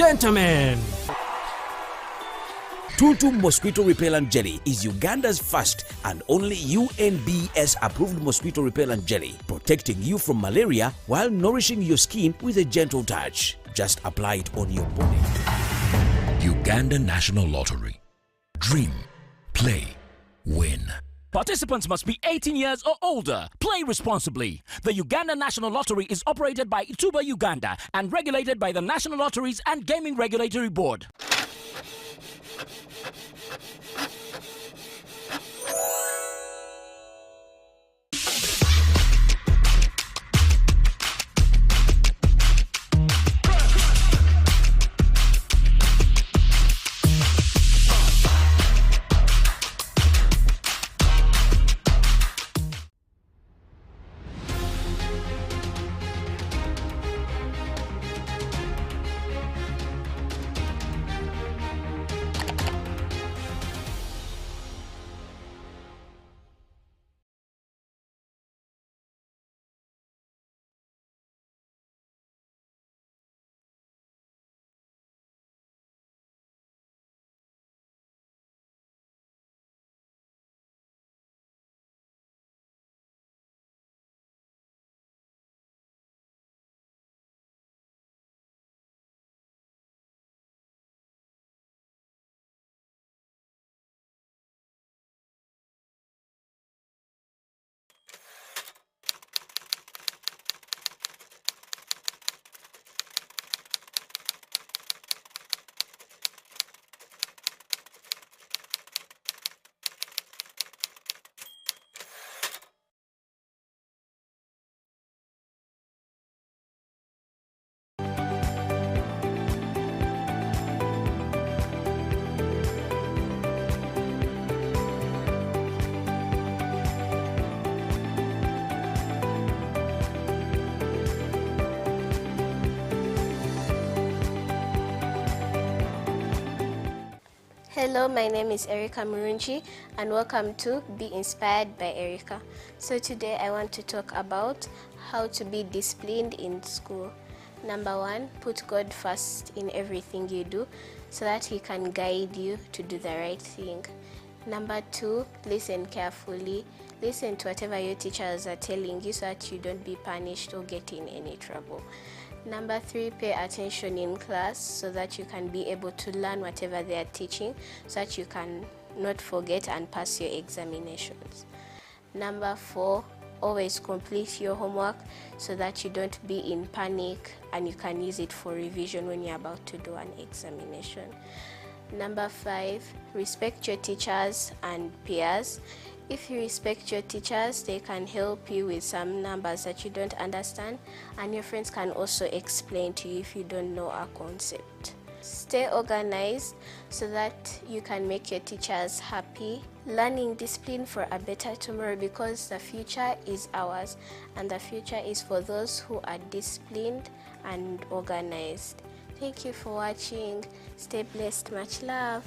gentlemen, Tutu Mosquito Repellent Jelly is Uganda's first and only UNBS approved mosquito repellent jelly, protecting you from malaria while nourishing your skin with a gentle touch. Just apply it on your body. Uganda National Lottery. Dream, play, win. Participants must be 18 years or older. Play responsibly. The Uganda National Lottery is operated by Ituba Uganda and regulated by the National Lotteries and Gaming Regulatory Board. Hello, my name is Erica Murunji and welcome to Be Inspired by Erica. So today I want to talk about how to be disciplined in school. Number one, put God first in everything you do so that He can guide you to do the right thing. Number two, listen carefully. Listen to whatever your teachers are telling you so that you don't be punished or get in any trouble. Number three, pay attention in class so that you can be able to learn whatever they are teaching so that you can not forget and pass your examinations. Number four, always complete your homework so that you don't be in panic and you can use it for revision when you're about to do an examination. Number five, respect your teachers and peers. If you respect your teachers, they can help you with some numbers that you don't understand, and your friends can also explain to you if you don't know a concept. Stay organized so that you can make your teachers happy. Learning discipline for a better tomorrow, because the future is ours and the future is for those who are disciplined and organized. Thank you for watching. Stay blessed. Much love.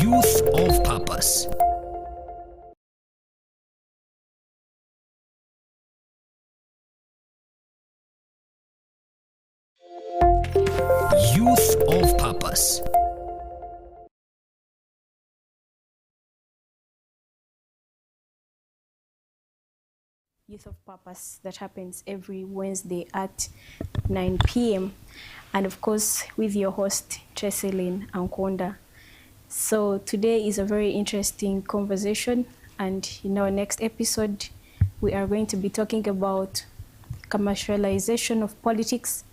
Youth of Purpose. Youth of Purpose. Youth of Purpose that happens every Wednesday at 9 p.m. and of course with your host Cheselyn Ankonda. So today is a very interesting conversation, and in our next episode we are going to be talking about commercialization of politics,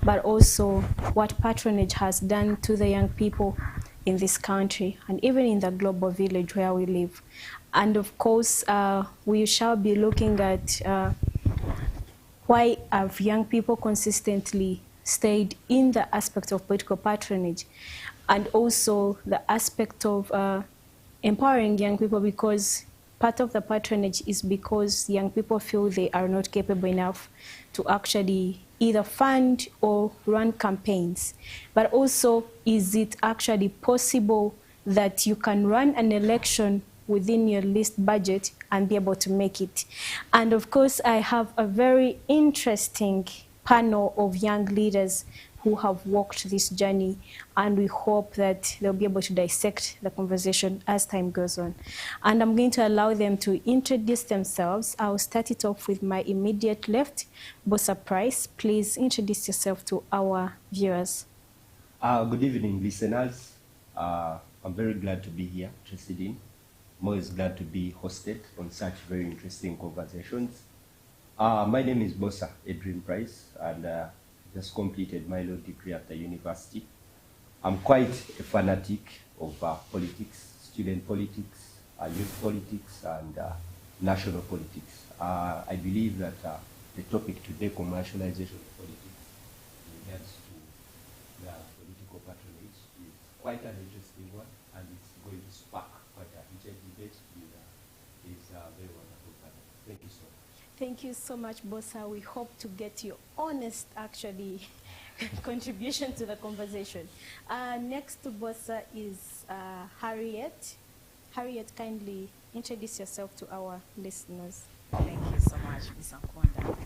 but also what patronage has done to the young people in this country and even in the global village where we live. And of course, we shall be looking at why have young people consistently stayed in the aspect of political patronage, and also the aspect of empowering young people, because part of the patronage is because young people feel they are not capable enough to actually either fund or run campaigns. But also, is it actually possible that you can run an election within your least budget and be able to make it? And of course, I have a very interesting panel of young leaders who have walked this journey, and we hope that they'll be able to dissect the conversation as time goes on. And I'm going to allow them to introduce themselves. I'll start it off with my immediate left, Bossa Price. Please introduce yourself to our viewers. Good evening, listeners. I'm very glad to be here, Tracy. I'm always glad to be hosted on such very interesting conversations. My name is Bossa Edwin Price, and just completed my law degree at the university. I'm quite a fanatic of politics, student politics, youth politics, and national politics. I believe that the topic today, commercialization of politics, in regards to the political patronage, is quite an interesting one, and it's going to spark quite a heated debate. It's a very wonderful panel. Thank you so much. Thank you so much, Bossa. We hope to get your honest, actually, contribution to the conversation. Next to Bossa is Harriet. Harriet, kindly introduce yourself to our listeners. Thank you so much, Ms. Ankunda.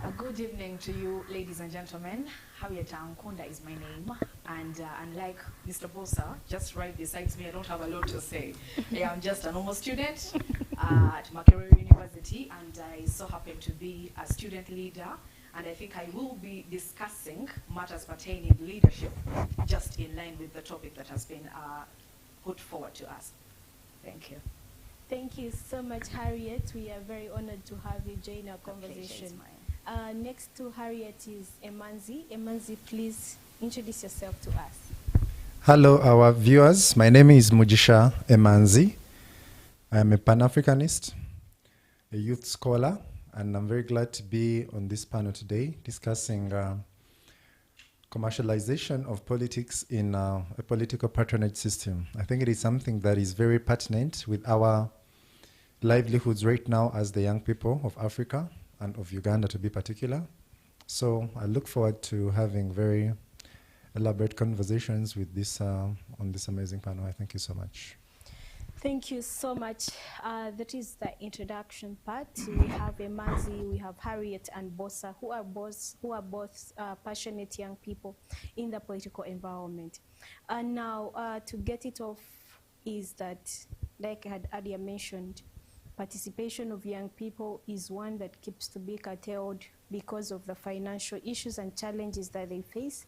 A good evening to you, ladies and gentlemen. Harriet Ankunda is my name, and unlike Mr. Bossa, just right beside me, I don't have a lot to say. I am just a normal student at Makerere University, and I so happen to be a student leader, and I think I will be discussing matters pertaining leadership, just in line with the topic that has been put forward to us. Thank you. Thank you so much, Harriet. We are very honored to have you join our conversation. Next to Harriet is Emanzi. Emanzi, please introduce yourself to us. Hello, our viewers. My name is Mujisha Emanzi. I am a Pan-Africanist, a youth scholar, and I'm very glad to be on this panel today discussing commercialization of politics in a political patronage system. I think it is something that is very pertinent with our livelihoods right now as the young people of Africa and of Uganda to be particular. So I look forward to having very elaborate conversations with this on this amazing panel. I thank you so much. Thank you so much. That is the introduction part. We have Emanzi, we have Harriet and Bossa, who are both passionate young people in the political environment. And now to get it off is that, like I had earlier mentioned, participation of young people is one that keeps to be curtailed because of the financial issues and challenges that they face,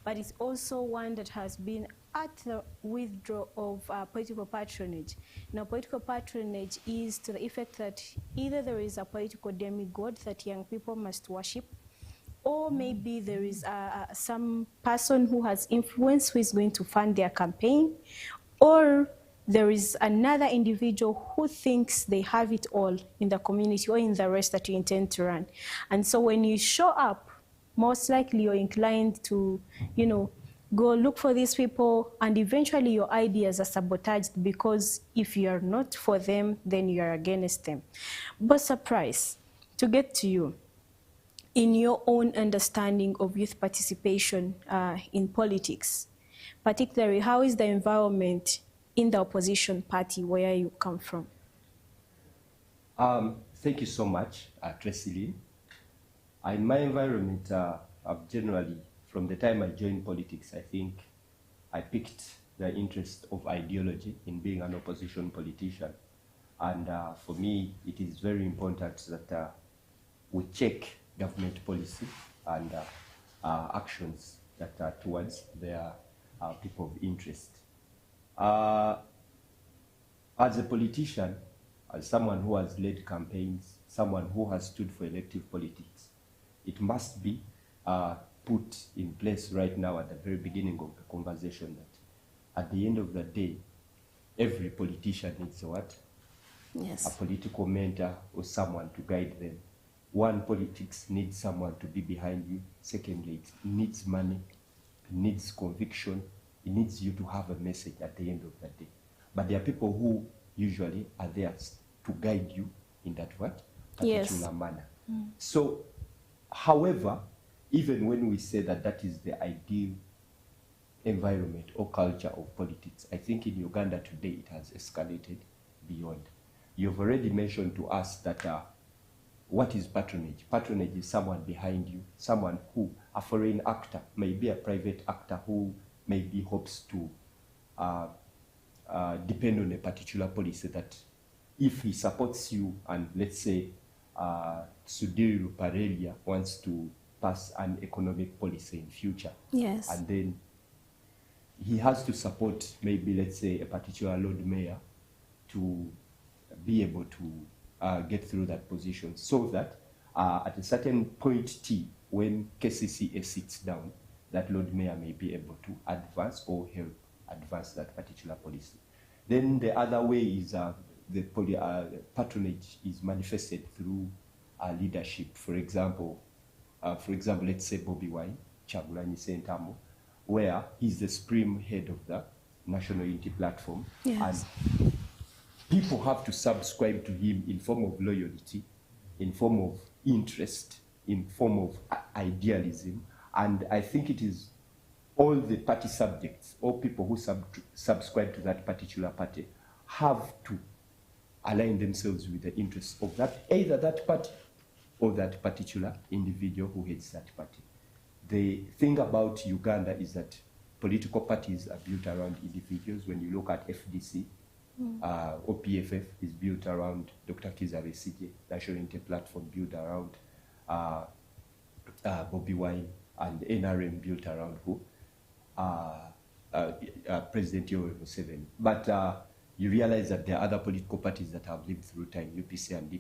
but it's also one that has been at the withdrawal of political patronage. Now, political patronage is to the effect that either there is a political demigod that young people must worship, or maybe there is some person who has influence who is going to fund their campaign, or there is another individual who thinks they have it all in the community or in the race that you intend to run. And so when you show up, most likely you're inclined to, go look for these people, and eventually your ideas are sabotaged because if you are not for them, then you are against them. Bossa Price, to get to you, in your own understanding of youth participation in politics, particularly how is the environment in the opposition party where you come from? Thank you so much, Tracy. In my environment, I've generally, from the time I joined politics, I think I picked the interest of ideology in being an opposition politician. And for me, it is very important that we check government policy and actions that are towards their people of interest. As a politician, as someone who has led campaigns, someone who has stood for elective politics, it must be put in place right now at the very beginning of the conversation that at the end of the day, every politician needs what? Yes. a political mentor or someone to guide them. One, politics needs someone to be behind you. Secondly, it needs money, it needs conviction, it needs you to have a message at the end of the day. But there are people who usually are there to guide you in that what? Particular manner. So, however, even when we say that that is the ideal environment or culture of politics, I think in Uganda today it has escalated beyond. You've already mentioned to us that what is patronage? Patronage is someone behind you, someone who, a foreign actor, maybe a private actor who maybe hopes to depend on a particular policy that if he supports you and let's say Sudhir Ruparelia wants to pass an economic policy in future. Yes. And then he has to support maybe let's say a particular Lord Mayor to be able to get through that position so that at a certain point T, when KCCA sits down, that Lord Mayor may be able to advance or help advance that particular policy. Then the other way is the patronage is manifested through leadership. For example, let's say Bobi Wine, Kyagulanyi Ssentamu, where he's the supreme head of the National Unity Platform. Yes. And people have to subscribe to him in form of loyalty, in form of interest, in form of idealism. And I think it is all the party subjects, all people who subscribe to that particular party have to align themselves with the interests of that, either that party or that particular individual who heads that party. The thing about Uganda is that political parties are built around individuals. When you look at FDC, OPFF is built around Dr. Kizza Besigye, National Unity Platform built around Bobi Wine, and NRM built around who? President Yoweri Museveni. But you realize that there are other political parties that have lived through time, UPC and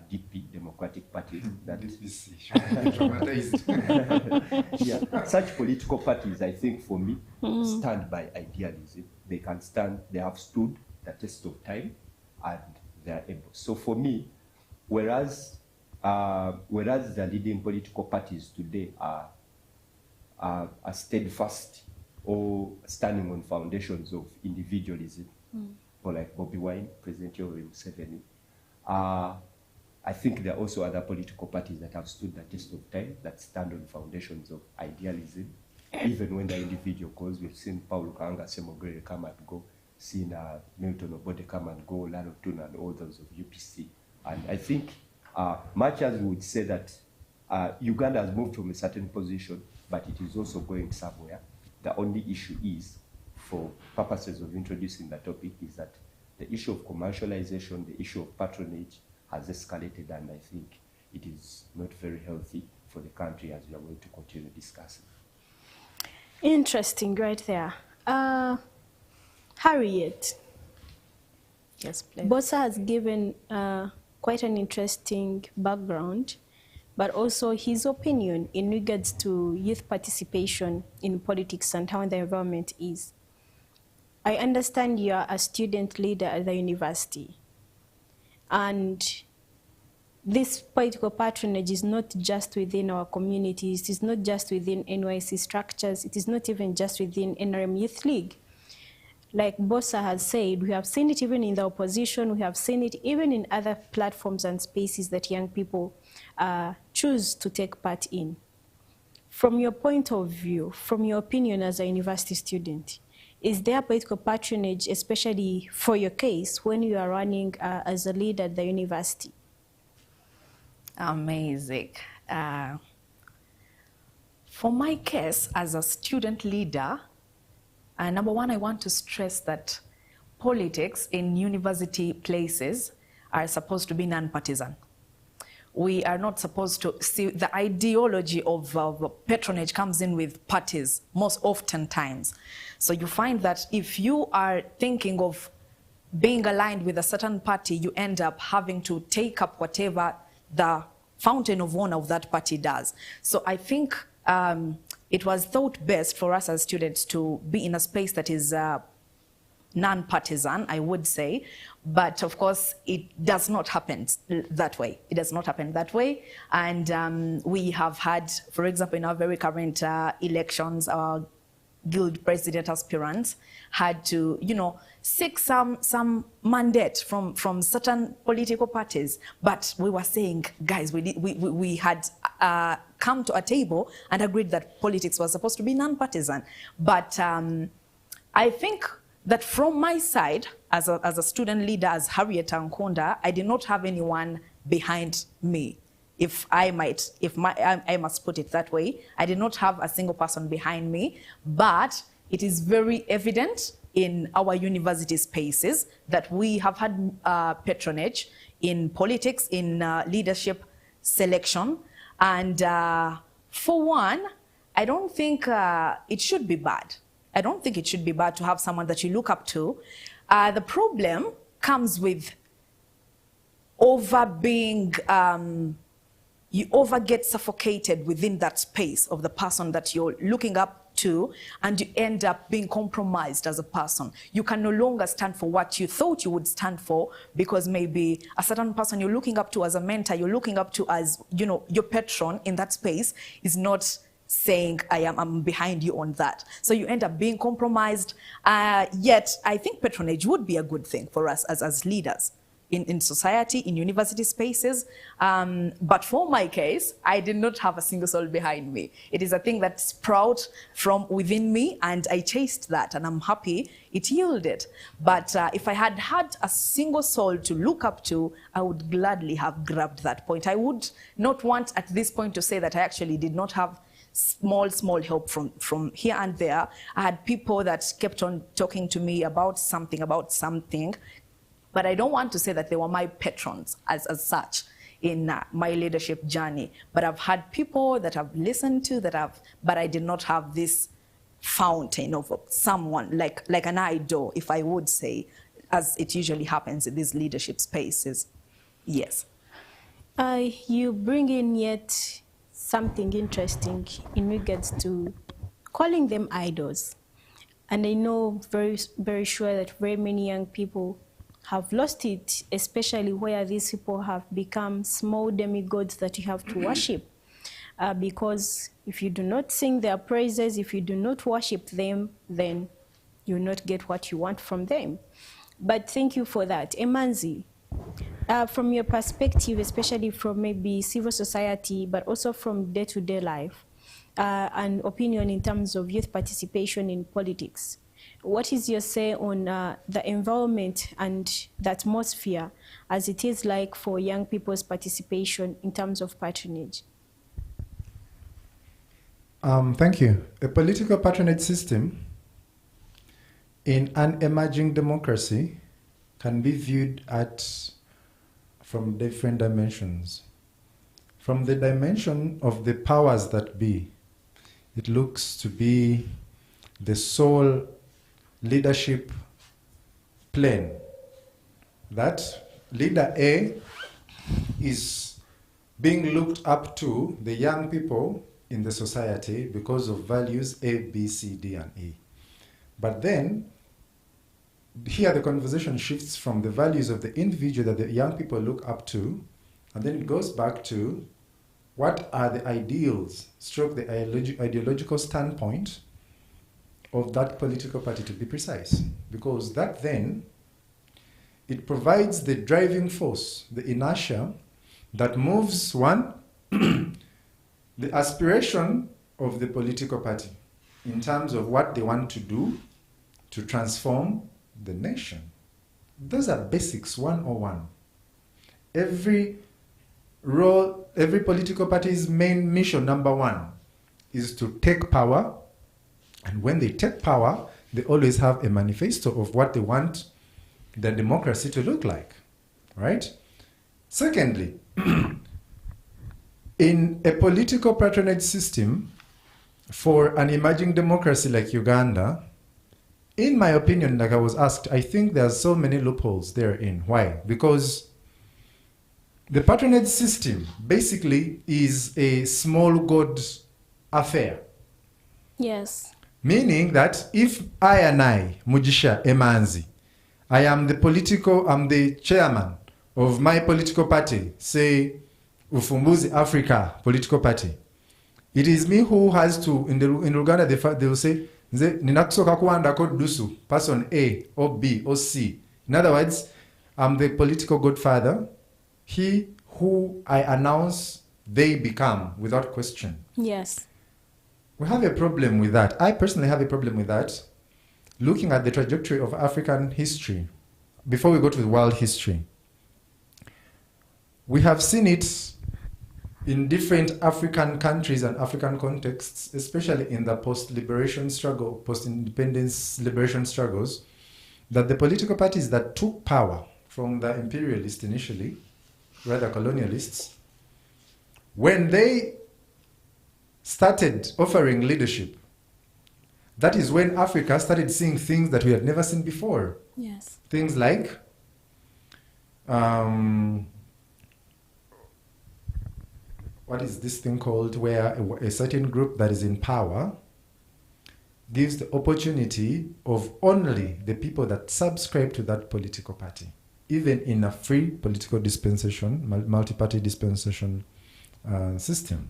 DP, Democratic Parties. That yeah, such political parties, I think, for me, stand by idealism. They can stand, they have stood the test of time, and they are able. So for me, whereas the leading political parties today are steadfast or standing on foundations of individualism, or like Bobi Wine, President Yoweri Museveni, I think there are also other political parties that have stood the test of time, that stand on foundations of idealism. Even when the individual goes, we've seen Paul Kahanga Semogere come and go, seen Milton Obode come and go, Lalo Tuna and all those of UPC. And I think much as we would say that Uganda has moved from a certain position, but it is also going somewhere, the only issue is, for purposes of introducing the topic, is that the issue of commercialization, the issue of patronage has escalated, and I think it is not very healthy for the country, as we are going to continue discussing. Interesting, right there. Harriet. Yes, please. Bossa has given quite an interesting background, but also his opinion in regards to youth participation in politics and how the environment is. I understand you are a student leader at the university, and this political patronage is not just within our communities, it is not just within NYC structures, it is not even just within NRM Youth League. Like Bossa has said, we have seen it even in the opposition, we have seen it even in other platforms and spaces that young people choose to take part in. From your point of view, from your opinion as a university student, is there political patronage, especially for your case, when you are running as a leader at the university? Amazing. For my case, as a student leader, number one, I want to stress that politics in university places are supposed to be non-partisan. We are not supposed to see the ideology of patronage comes in with parties most often times. So you find that if you are thinking of being aligned with a certain party, you end up having to take up whatever the fountain of honor of that party does. So I think it was thought best for us as students to be in a space that is non-partisan, I would say, but of course it does not happen that way. It does not happen that way, and we have had, for example, in our very current elections, our guild president aspirants had to, seek some mandate from certain political parties. But we were saying, guys, we had come to a table and agreed that politics was supposed to be non-partisan. But I think that from my side, as a student leader, as Harriet Nkonda, I did not have anyone behind me. I must put it that way. I did not have a single person behind me, but it is very evident in our university spaces that we have had patronage in politics, in leadership selection. And for one, I don't think it should be bad. I don't think it should be bad to have someone that you look up to. The problem comes with you over get suffocated within that space of the person that you're looking up to, and you end up being compromised as a person. You can no longer stand for what you thought you would stand for, because maybe a certain person you're looking up to as a mentor, you're looking up to as, your patron in that space is not saying, I'm behind you on that. So you end up being compromised. Yet I think patronage would be a good thing for us as leaders in society, in university spaces. But for my case, I did not have a single soul behind me. It is a thing that sprouted from within me, and I chased that, and I'm happy it yielded. But if I had had a single soul to look up to, I would gladly have grabbed that point. I would not want at this point to say that I actually did not have small help from here and there. I had people that kept on talking to me about something, but I don't want to say that they were my patrons as such in my leadership journey. But I've had people that I've listened to but I did not have this fountain of someone like an idol, if I would say, as it usually happens in these leadership spaces. Yes. You bring in yet something interesting in regards to calling them idols. And I know very, very sure that very many young people have lost it, especially where these people have become small demigods that you have to worship. Because if you do not sing their praises, if you do not worship them, then you will not get what you want from them. But thank you for that. Emanzi, from your perspective, especially from maybe civil society, but also from day-to-day life, an opinion in terms of youth participation in politics. What is your say on the environment and the atmosphere as it is like for young people's participation in terms of patronage? Thank you. A political patronage system in an emerging democracy can be viewed from different dimensions. From the dimension of the powers that be, it looks to be the sole leadership plane. That leader A is being looked up to the young people in the society because of values A, B, C, D, and E. But then, here the conversation shifts from the values of the individual that the young people look up to, and then it goes back to what are the ideals, stroke the ideological standpoint of that political party, to be precise. Because that then, it provides the driving force, the inertia that moves one, the aspiration of the political party in terms of what they want to do to transform the nation. Those are basics 101. Every political party's main mission, number one, is to take power. And when they take power, they always have a manifesto of what they want the democracy to look like, right? Secondly, in a political patronage system for an emerging democracy like Uganda, in my opinion, like I was asked, I think there are so many loopholes therein. Why? Because the patronage system basically is a small god affair. Yes. Meaning that if I and I, Mujisha Emanzi, I'm the chairman of my political party, say Ufumbuzi Africa political party. It is me who has to, in Uganda, they will say, Ninakusoka kuanda code dusu, person A or B or C. In other words, I'm the political godfather. He who I announce, they become without question. Yes. We have a problem with that. I personally have a problem with that. Looking at the trajectory of African history, before we go to the world history, we have seen it in different African countries and African contexts, especially in the post-liberation struggle, post-independence liberation struggles, that the political parties that took power from the imperialists initially, rather colonialists, when they started offering leadership, that is when Africa started seeing things that we had never seen before. Yes. Things like what is this thing called, where a certain group that is in power gives the opportunity of only the people that subscribe to that political party, even in a free political dispensation, multi-party dispensation system.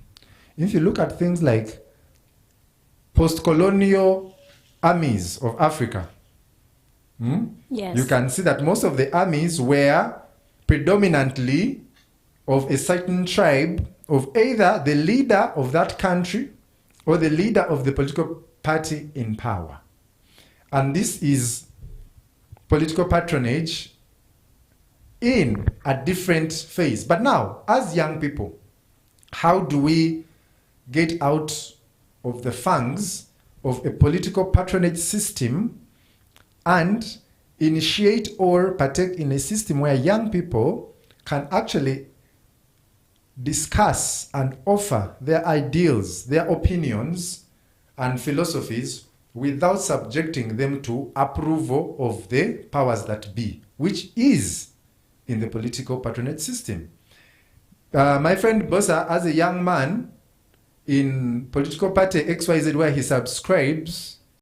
If you look at things like post-colonial armies of Africa, Yes. you can see that most of the armies were predominantly of a certain tribe, of either the leader of that country or the leader of the political party in power. And this is political patronage in a different phase. But now, as young people, how do we get out of the fangs of a political patronage system and initiate or partake in a system where young people can actually discuss and offer their ideals, their opinions and philosophies without subjecting them to approval of the powers that be, which is in the political patronage system. My friend Bosa, as a young man in political party XYZ where he subscribes,